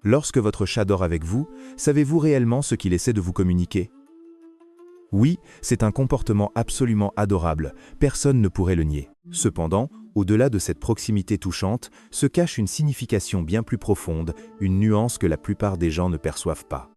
Lorsque votre chat dort avec vous, savez-vous réellement ce qu'il essaie de vous communiquer? Oui, c'est un comportement absolument adorable, personne ne pourrait le nier. Cependant, au-delà de cette proximité touchante, se cache une signification bien plus profonde, une nuance que la plupart des gens ne perçoivent pas.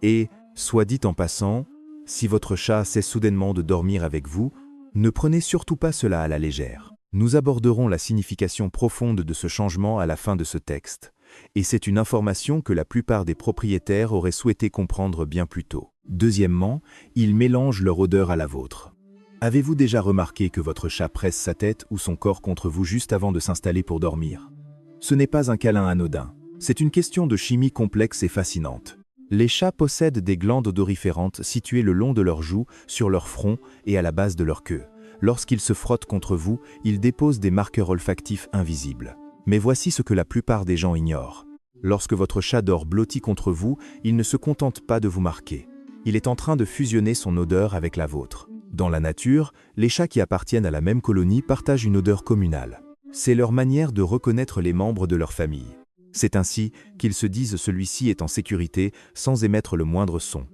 Et, soit dit en passant, si votre chat cesse soudainement de dormir avec vous, ne prenez surtout pas cela à la légère. Nous aborderons la signification profonde de ce changement à la fin de ce texte, et c'est une information que la plupart des propriétaires auraient souhaité comprendre bien plus tôt. Deuxièmement, ils mélangent leur odeur à la vôtre. Avez-vous déjà remarqué que votre chat presse sa tête ou son corps contre vous juste avant de s'installer pour dormir? Ce n'est pas un câlin anodin, c'est une question de chimie complexe et fascinante. Les chats possèdent des glandes odoriférantes situées le long de leurs joues, sur leur front et à la base de leur queue. Lorsqu'ils se frottent contre vous, ils déposent des marqueurs olfactifs invisibles. Mais voici ce que la plupart des gens ignorent. Lorsque votre chat dort blotti contre vous, il ne se contente pas de vous marquer. Il est en train de fusionner son odeur avec la vôtre. Dans la nature, les chats qui appartiennent à la même colonie partagent une odeur communale. C'est leur manière de reconnaître les membres de leur famille. C'est ainsi qu'ils se disent celui-ci est en sécurité sans émettre le moindre son.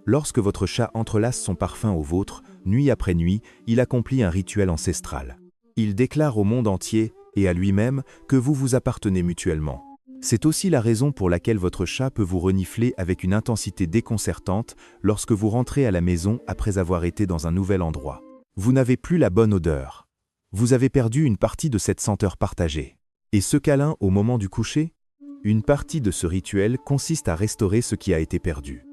Lorsque votre chat entrelace son parfum au vôtre, nuit après nuit, il accomplit un rituel ancestral. Il déclare au monde entier et à lui-même que vous vous appartenez mutuellement. C'est aussi la raison pour laquelle votre chat peut vous renifler avec une intensité déconcertante lorsque vous rentrez à la maison après avoir été dans un nouvel endroit. Vous n'avez plus la bonne odeur. Vous avez perdu une partie de cette senteur partagée. Et ce câlin au moment du coucher? Une partie de ce rituel consiste à restaurer ce qui a été perdu.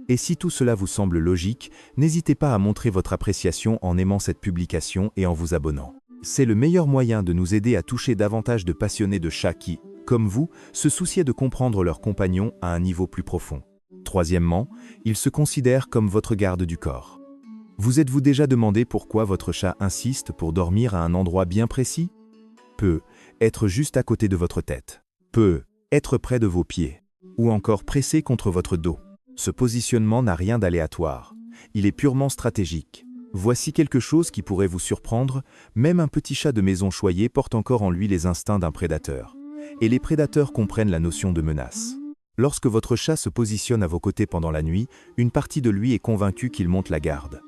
Et si tout cela vous semble logique, n'hésitez pas à montrer votre appréciation en aimant cette publication et en vous abonnant. C'est le meilleur moyen de nous aider à toucher davantage de passionnés de chats qui, comme vous, se souciaient de comprendre leurs compagnons à un niveau plus profond. Troisièmement, ils se considèrent comme votre garde du corps. Vous êtes-vous déjà demandé pourquoi votre chat insiste pour dormir à un endroit bien précis? Peut être juste à côté de votre tête. Peut être près de vos pieds. Ou encore pressé contre votre dos. Ce positionnement n'a rien d'aléatoire. Il est purement stratégique. Voici quelque chose qui pourrait vous surprendre, même un petit chat de maison choyé porte encore en lui les instincts d'un prédateur. Et les prédateurs comprennent la notion de menace. Lorsque votre chat se positionne à vos côtés pendant la nuit, une partie de lui est convaincue qu'il monte la garde.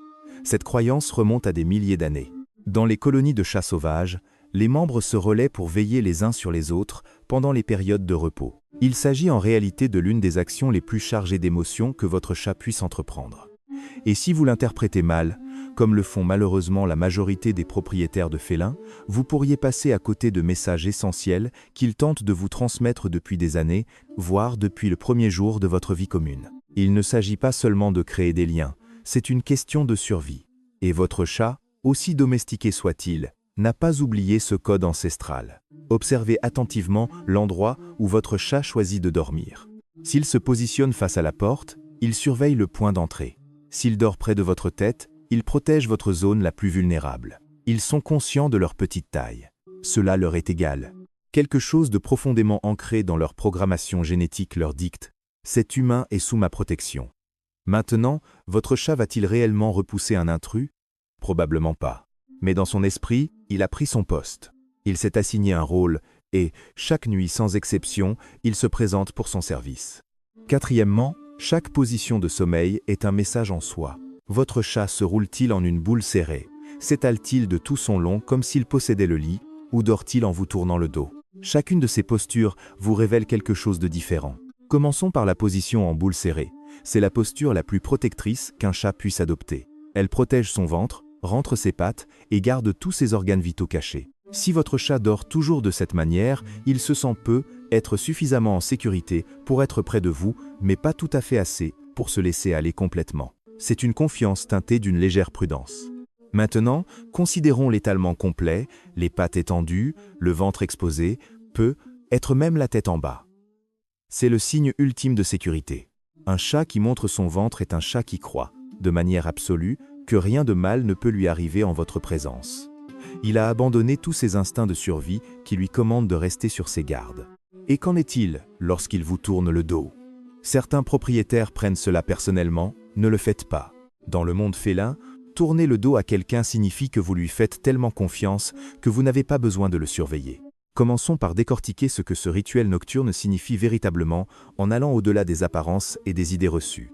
Cette croyance remonte à des milliers d'années. Dans les colonies de chats sauvages, les membres se relaient pour veiller les uns sur les autres pendant les périodes de repos. Il s'agit en réalité de l'une des actions les plus chargées d'émotions que votre chat puisse entreprendre. Et si vous l'interprétez mal, comme le font malheureusement la majorité des propriétaires de félins, vous pourriez passer à côté de messages essentiels qu'ils tentent de vous transmettre depuis des années, voire depuis le premier jour de votre vie commune. Il ne s'agit pas seulement de créer des liens, c'est une question de survie. Et votre chat, aussi domestiqué soit-il, n'a pas oublié ce code ancestral. Observez attentivement l'endroit où votre chat choisit de dormir. S'il se positionne face à la porte, il surveille le point d'entrée. S'il dort près de votre tête, il protège votre zone la plus vulnérable. Ils sont conscients de leur petite taille. Cela leur est égal. Quelque chose de profondément ancré dans leur programmation génétique leur dicte « Cet humain est sous ma protection ». Maintenant, votre chat va-t-il réellement repousser un intrus? Probablement pas. Mais dans son esprit, il a pris son poste. Il s'est assigné un rôle et, chaque nuit sans exception, il se présente pour son service. Quatrièmement, chaque position de sommeil est un message en soi. Votre chat se roule-t-il en une boule serrée? S'étale-t-il de tout son long comme s'il possédait le lit? Ou dort-il en vous tournant le dos? Chacune de ces postures vous révèle quelque chose de différent. Commençons par la position en boule serrée. C'est la posture la plus protectrice qu'un chat puisse adopter. Elle protège son ventre, rentre ses pattes et garde tous ses organes vitaux cachés. Si votre chat dort toujours de cette manière, il se sent être suffisamment en sécurité pour être près de vous, mais pas tout à fait assez pour se laisser aller complètement. C'est une confiance teintée d'une légère prudence. Maintenant, considérons l'étalement complet, les pattes étendues, le ventre exposé, être même la tête en bas. C'est le signe ultime de sécurité. Un chat qui montre son ventre est un chat qui croit, de manière absolue, que rien de mal ne peut lui arriver en votre présence. Il a abandonné tous ses instincts de survie qui lui commandent de rester sur ses gardes. Et qu'en est-il lorsqu'il vous tourne le dos? Certains propriétaires prennent cela personnellement, ne le faites pas. Dans le monde félin, tourner le dos à quelqu'un signifie que vous lui faites tellement confiance que vous n'avez pas besoin de le surveiller. Commençons par décortiquer ce que ce rituel nocturne signifie véritablement en allant au-delà des apparences et des idées reçues.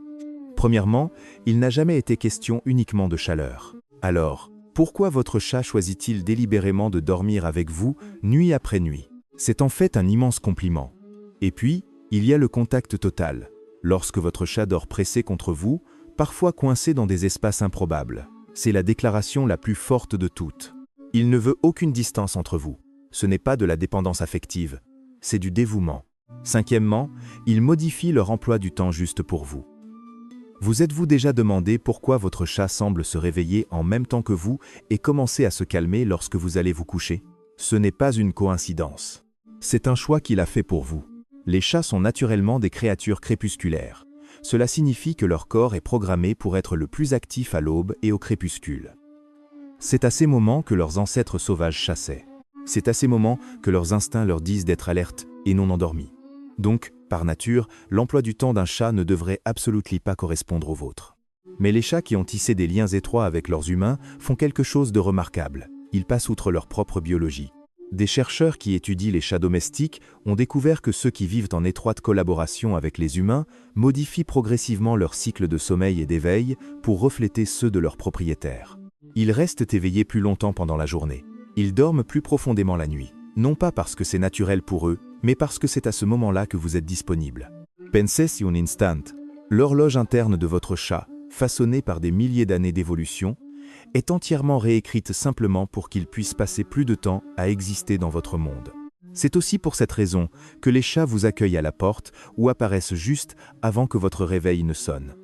Premièrement, il n'a jamais été question uniquement de chaleur. Alors, pourquoi votre chat choisit-il délibérément de dormir avec vous nuit après nuit? C'est en fait un immense compliment. Et puis, il y a le contact total. Lorsque votre chat dort pressé contre vous, parfois coincé dans des espaces improbables. C'est la déclaration la plus forte de toutes. Il ne veut aucune distance entre vous. Ce n'est pas de la dépendance affective, c'est du dévouement. Cinquièmement, il modifie leur emploi du temps juste pour vous. Vous êtes-vous déjà demandé pourquoi votre chat semble se réveiller en même temps que vous et commencer à se calmer lorsque vous allez vous coucher? Ce n'est pas une coïncidence. C'est un choix qu'il a fait pour vous. Les chats sont naturellement des créatures crépusculaires. Cela signifie que leur corps est programmé pour être le plus actif à l'aube et au crépuscule. C'est à ces moments que leurs ancêtres sauvages chassaient. C'est à ces moments que leurs instincts leur disent d'être alertes et non endormis. Donc, par nature, l'emploi du temps d'un chat ne devrait absolument pas correspondre au vôtre. Mais les chats qui ont tissé des liens étroits avec leurs humains font quelque chose de remarquable. Ils passent outre leur propre biologie. Des chercheurs qui étudient les chats domestiques ont découvert que ceux qui vivent en étroite collaboration avec les humains modifient progressivement leur cycle de sommeil et d'éveil pour refléter ceux de leurs propriétaires. Ils restent éveillés plus longtemps pendant la journée. Ils dorment plus profondément la nuit, non pas parce que c'est naturel pour eux, mais parce que c'est à ce moment-là que vous êtes disponible. Pensez un instant, l'horloge interne de votre chat, façonnée par des milliers d'années d'évolution, est entièrement réécrite simplement pour qu'il puisse passer plus de temps à exister dans votre monde. C'est aussi pour cette raison que les chats vous accueillent à la porte ou apparaissent juste avant que votre réveil ne sonne.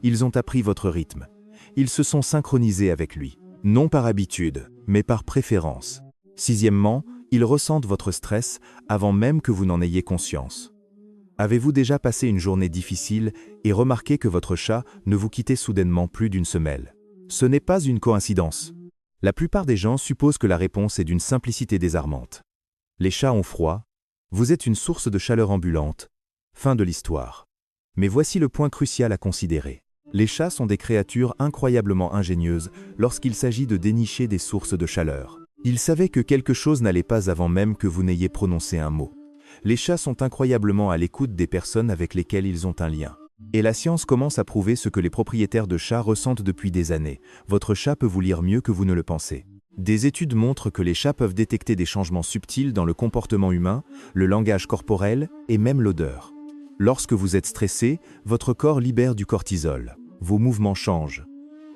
Ils ont appris votre rythme. Ils se sont synchronisés avec lui. Non par habitude, mais par préférence. Sixièmement, ils ressentent votre stress avant même que vous n'en ayez conscience. Avez-vous déjà passé une journée difficile et remarqué que votre chat ne vous quittait soudainement plus d'une semelle? Ce n'est pas une coïncidence. La plupart des gens supposent que la réponse est d'une simplicité désarmante. Les chats ont froid, vous êtes une source de chaleur ambulante. Fin de l'histoire. Mais voici le point crucial à considérer. Les chats sont des créatures incroyablement ingénieuses lorsqu'il s'agit de dénicher des sources de chaleur. Ils savaient que quelque chose n'allait pas avant même que vous n'ayez prononcé un mot. Les chats sont incroyablement à l'écoute des personnes avec lesquelles ils ont un lien. Et la science commence à prouver ce que les propriétaires de chats ressentent depuis des années. Votre chat peut vous lire mieux que vous ne le pensez. Des études montrent que les chats peuvent détecter des changements subtils dans le comportement humain, le langage corporel et même l'odeur. Lorsque vous êtes stressé, votre corps libère du cortisol. Vos mouvements changent.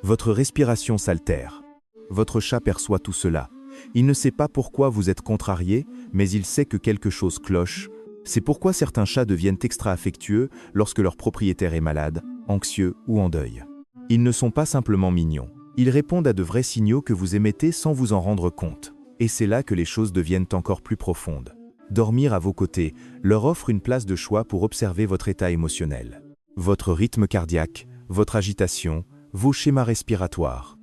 Votre respiration s'altère. Votre chat perçoit tout cela. Il ne sait pas pourquoi vous êtes contrarié, mais il sait que quelque chose cloche. C'est pourquoi certains chats deviennent extra affectueux lorsque leur propriétaire est malade, anxieux ou en deuil. Ils ne sont pas simplement mignons. Ils répondent à de vrais signaux que vous émettez sans vous en rendre compte. Et c'est là que les choses deviennent encore plus profondes. Dormir à vos côtés leur offre une place de choix pour observer votre état émotionnel, votre rythme cardiaque, votre agitation, vos schémas respiratoires.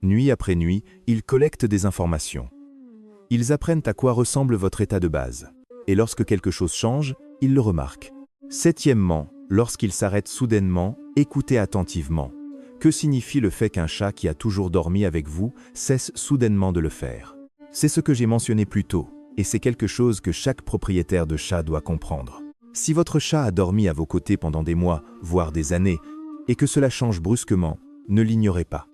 Nuit après nuit, ils collectent des informations. Ils apprennent à quoi ressemble votre état de base. Et lorsque quelque chose change, ils le remarquent. Septièmement, lorsqu'ils s'arrêtent soudainement, écoutez attentivement. Que signifie le fait qu'un chat qui a toujours dormi avec vous cesse soudainement de le faire? C'est ce que j'ai mentionné plus tôt, et c'est quelque chose que chaque propriétaire de chat doit comprendre. Si votre chat a dormi à vos côtés pendant des mois, voire des années, et que cela change brusquement, ne l'ignorez pas.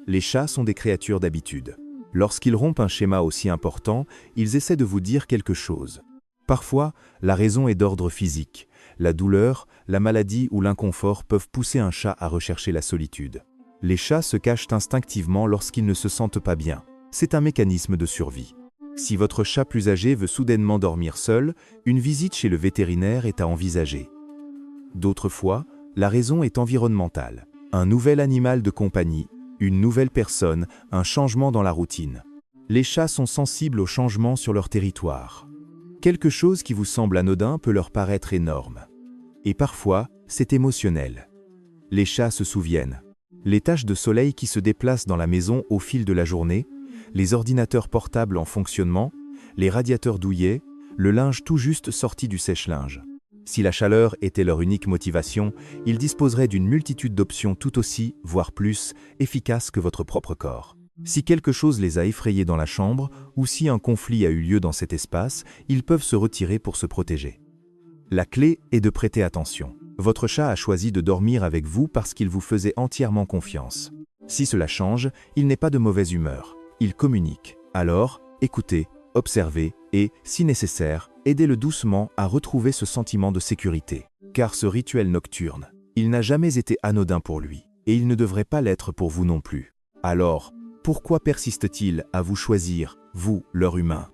Les chats sont des créatures d'habitude. Lorsqu'ils rompent un schéma aussi important, ils essaient de vous dire quelque chose. Parfois, la raison est d'ordre physique. La douleur, la maladie ou l'inconfort peuvent pousser un chat à rechercher la solitude. Les chats se cachent instinctivement lorsqu'ils ne se sentent pas bien. C'est un mécanisme de survie. Si votre chat plus âgé veut soudainement dormir seul, une visite chez le vétérinaire est à envisager. D'autres fois, la raison est environnementale. Un nouvel animal de compagnie, une nouvelle personne, un changement dans la routine. Les chats sont sensibles aux changements sur leur territoire. Quelque chose qui vous semble anodin peut leur paraître énorme. Et parfois, c'est émotionnel. Les chats se souviennent. Les taches de soleil qui se déplacent dans la maison au fil de la journée, les ordinateurs portables en fonctionnement, les radiateurs douillets, le linge tout juste sorti du sèche-linge. Si la chaleur était leur unique motivation, ils disposeraient d'une multitude d'options tout aussi, voire plus, efficaces que votre propre corps. Si quelque chose les a effrayés dans la chambre, ou si un conflit a eu lieu dans cet espace, ils peuvent se retirer pour se protéger. La clé est de prêter attention. Votre chat a choisi de dormir avec vous parce qu'il vous faisait entièrement confiance. Si cela change, il n'est pas de mauvaise humeur. Il communique. Alors, écoutez, observez et, si nécessaire, aidez-le doucement à retrouver ce sentiment de sécurité. Car ce rituel nocturne, il n'a jamais été anodin pour lui, et il ne devrait pas l'être pour vous non plus. Alors, pourquoi persiste-t-il à vous choisir, vous, leur humain?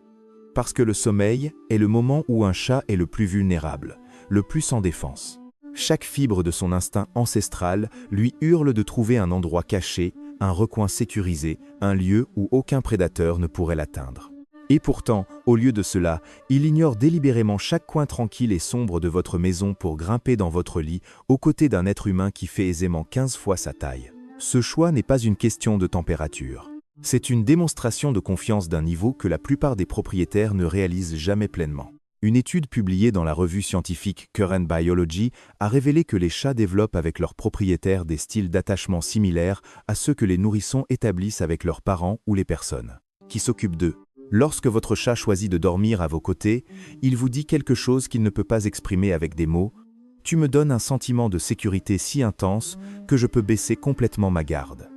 Parce que le sommeil est le moment où un chat est le plus vulnérable, le plus sans défense. Chaque fibre de son instinct ancestral lui hurle de trouver un endroit caché, un recoin sécurisé, un lieu où aucun prédateur ne pourrait l'atteindre. Et pourtant, au lieu de cela, il ignore délibérément chaque coin tranquille et sombre de votre maison pour grimper dans votre lit aux côtés d'un être humain qui fait aisément 15 fois sa taille. Ce choix n'est pas une question de température. C'est une démonstration de confiance d'un niveau que la plupart des propriétaires ne réalisent jamais pleinement. Une étude publiée dans la revue scientifique Current Biology a révélé que les chats développent avec leurs propriétaires des styles d'attachement similaires à ceux que les nourrissons établissent avec leurs parents ou les personnes qui s'occupent d'eux. Lorsque votre chat choisit de dormir à vos côtés, il vous dit quelque chose qu'il ne peut pas exprimer avec des mots. « Tu me donnes un sentiment de sécurité si intense que je peux baisser complètement ma garde. »